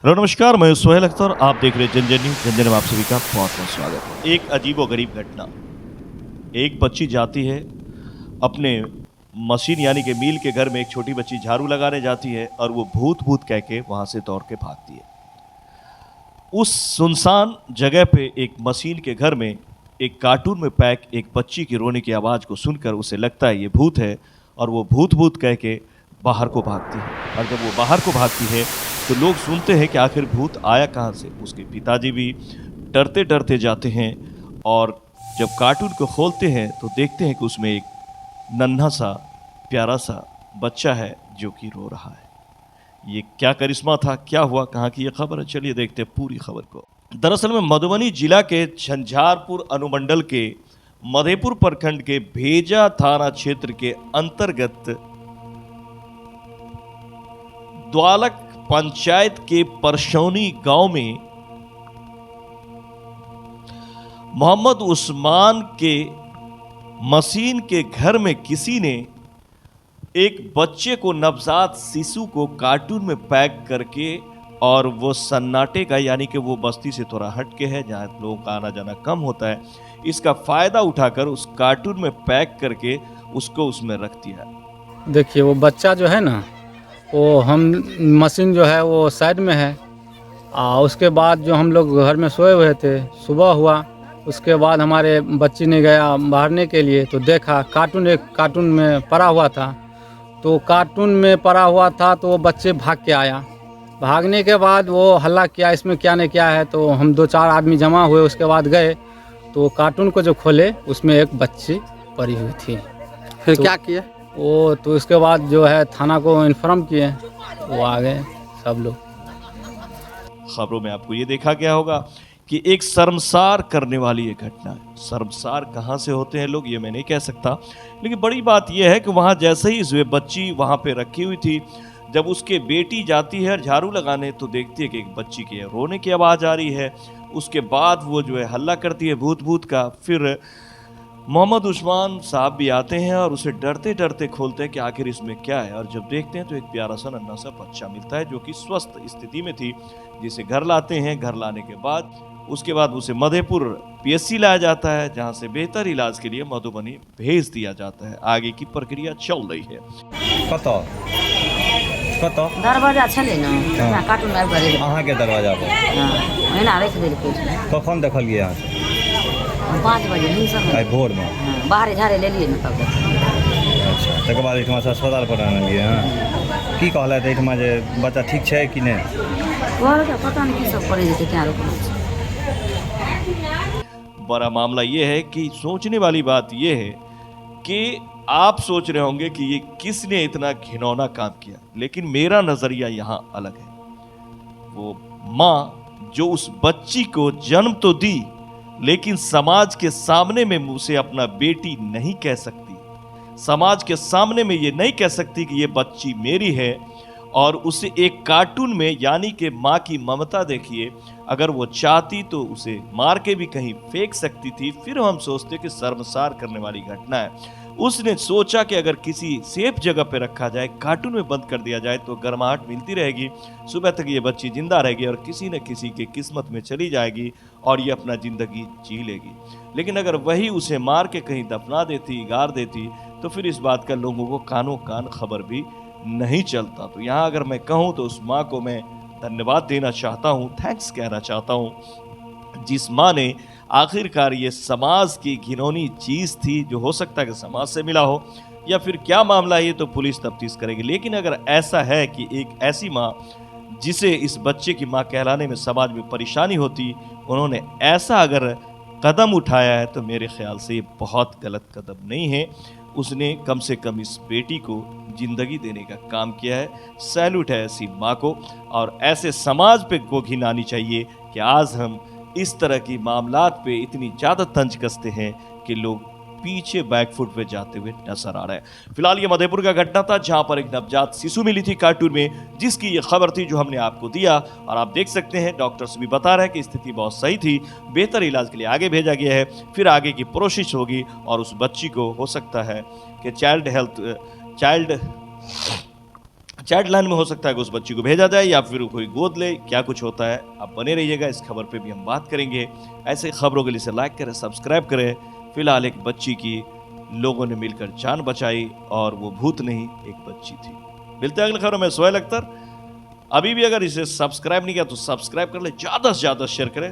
Hello नमस्कार, मैं सोहेल अख्तर। आप देख रहे हैं जनजन न्यूज़। जनजन में आप सभी का बहुत बहुत स्वागत है। एक अजीबोगरीब घटना। एक बच्ची जाती है अपने मशीन यानी कि मिल के घर में। एक छोटी बच्ची झाड़ू लगाने जाती है और वो भूत भूत कह के वहाँ से दौड़ के भागती है। उस सुनसान जगह पे एक मशीन के घर में एक कार्टून में पैक एक बच्ची की रोने की आवाज़ को सुनकर उसे लगता है ये भूत है और वो भूत भूत कह के बाहर को भागती है। और जब वो बाहर को भागती है तो लोग सुनते हैं कि आखिर भूत आया कहाँ से। उसके पिताजी भी डरते डरते जाते हैं और जब कार्टून को खोलते हैं तो देखते हैं कि उसमें एक नन्हा सा प्यारा सा बच्चा है जो कि रो रहा है। ये क्या करिश्मा था, क्या हुआ, कहाँ की ये खबर है, चलिए देखते हैं पूरी खबर को। दरअसल में मधुबनी जिला के झंझारपुर अनुमंडल के मधेपुर प्रखंड के भेजा थाना क्षेत्र के अंतर्गत द्वालक पंचायत के परसौनी गांव में मोहम्मद उस्मान के मशीन के घर में किसी ने एक बच्चे को, नवजात शिशु को कार्टून में पैक करके, और वो सन्नाटे का यानी कि वो बस्ती से थोड़ा हट के है जहाँ लोगों का आना जाना कम होता है, इसका फायदा उठाकर उस कार्टून में पैक करके उसको उसमें रख दिया। देखिए वो बच्चा जो है ना, वो हम मशीन जो है वो साइड में है। उसके बाद जो हम लोग घर में सोए हुए थे, सुबह हुआ, उसके बाद हमारे बच्ची ने गया बाहरने के लिए तो देखा कार्टून एक कार्टून में पड़ा हुआ था। तो कार्टून में पड़ा हुआ था तो वो बच्चे भाग के आया। भागने के बाद वो हल्ला किया इसमें क्या ने क्या है। तो हम 2-4 आदमी जमा हुए, उसके बाद गए तो कार्टून को जो खोले उसमें एक बच्ची पड़ी हुई थी। फिर तो क्या किया? वो तो उसके बाद जो है थाना को इन्फॉर्म किए, वो आ गए सब लोग। खबरों में आपको ये देखा गया होगा कि एक शर्मसार करने वाली ये घटना है। शर्मसार कहाँ से होते हैं लोग ये मैं नहीं कह सकता, लेकिन बड़ी बात यह है कि वहाँ जैसे ही इस बच्ची वहाँ पे रखी हुई थी, जब उसके बेटी जाती है झाड़ू लगाने तो देखती है कि एक बच्ची की रोने की आवाज़ आ रही है। उसके बाद वो जो है हल्ला करती है भूत भूत का। फिर मोहम्मद उस्मान साहब भी आते हैं और उसे डरते डरते खोलते हैं कि आखिर इसमें क्या है। और जब देखते हैं तो एक प्यारा सा नन्हा सा बच्चा मिलता है जो कि स्वस्थ स्थिति में थी, जिसे घर लाते हैं। घर लाने के बाद उसके बाद उसे मधेपुर पीएचसी लाया जाता है, जहां से बेहतर इलाज के लिए मधुबनी भेज दिया जाता है। आगे की प्रक्रिया चल रही है। कत दरवाजा छलै ने, हाँ। कार्टून आबि गेलै। अहाँ के दरवाजा पर ओहिना राखि देलकै। कखन देखलियै अहाँ 5 बजे भिनसर आइ भोर में? बाहरे झाड़े लेलियै ने तब। अच्छा, तकर बाद एहिठमा से अस्पताल पर आनलियै हँ। की कहलथि एहिठमा जे बच्चा ठीक छै कि नहि? घरके पता नहीं की सब पड़ै जेतै, क्या रोकना छै। बड़ा मामला ये है कि सोचने वाली बात ये है कि आप सोच रहे होंगे कि ये किसने इतना घिनौना काम किया, लेकिन मेरा नजरिया यहाँ अलग है। वो माँ जो उस बच्ची को जन्म तो दी, लेकिन समाज के सामने में उसे अपना बेटी नहीं कह सकती। समाज के सामने में ये नहीं कह सकती कि ये बच्ची मेरी है, और उसे एक कार्टून में, यानी कि माँ की ममता देखिए, अगर वो चाहती तो उसे मार के भी कहीं फेंक सकती थी। फिर हम सोचते कि शर्मसार करने वाली घटना है। उसने सोचा कि अगर किसी सेफ जगह पे रखा जाए, कार्टून में बंद कर दिया जाए तो गर्माहट मिलती रहेगी, सुबह तक ये बच्ची जिंदा रहेगी और किसी न किसी के किस्मत में चली जाएगी और ये अपना जिंदगी जी लेगी। लेकिन अगर वही उसे मार के कहीं दफना देती, गाड़ देती, तो फिर इस बात का लोगों को कानों कान खबर भी नहीं चलता। तो यहाँ अगर मैं कहूँ तो उस माँ को मैं धन्यवाद देना चाहता हूँ, थैंक्स कहना चाहता हूँ, जिस माँ ने आखिरकार ये समाज की घिनौनी चीज़ थी, जो हो सकता है कि समाज से मिला हो या फिर क्या मामला है, ये तो पुलिस तफ्तीश करेगी। लेकिन अगर ऐसा है कि एक ऐसी माँ जिसे इस बच्चे की माँ कहलाने में समाज में परेशानी होती, उन्होंने ऐसा अगर कदम उठाया है तो मेरे ख्याल से ये बहुत गलत कदम नहीं है। उसने कम से कम इस बेटी को जिंदगी देने का काम किया है। सैल्यूट है ऐसी माँ को, और ऐसे समाज पे को घिन आनी चाहिए कि आज हम इस तरह की मामलात पे इतनी ज़्यादा तंज कसते हैं कि लोग पीछे बैकफुट पे जाते हुए नजर आ रहे हैं। फिलहाल ये मधेपुर का घटना था, जहां पर एक नवजात शिशु मिली थी कार्टून में, जिसकी ये खबर थी जो हमने आपको दिया। और आप देख सकते हैं डॉक्टर्स भी बता रहे हैं कि स्थिति बहुत सही थी, बेहतर इलाज के लिए आगे भेजा गया है। फिर आगे की प्रोसेस होगी और उस बच्ची को हो सकता है कि चैट लाइन में हो सकता है कि उस बच्ची को भेजा जाए या फिर कोई गोद ले, क्या कुछ होता है। आप बने रहिएगा, इस खबर पे भी हम बात करेंगे। ऐसे खबरों के लिए इसे लाइक करें, सब्सक्राइब करें। फिलहाल एक बच्ची की लोगों ने मिलकर जान बचाई और वो भूत नहीं, एक बच्ची थी। मिलते हैं अगली खबर में। सोहेल अख्तर। अभी भी अगर इसे सब्सक्राइब नहीं किया तो सब्सक्राइब कर ले, ज़्यादा से ज़्यादा शेयर करें।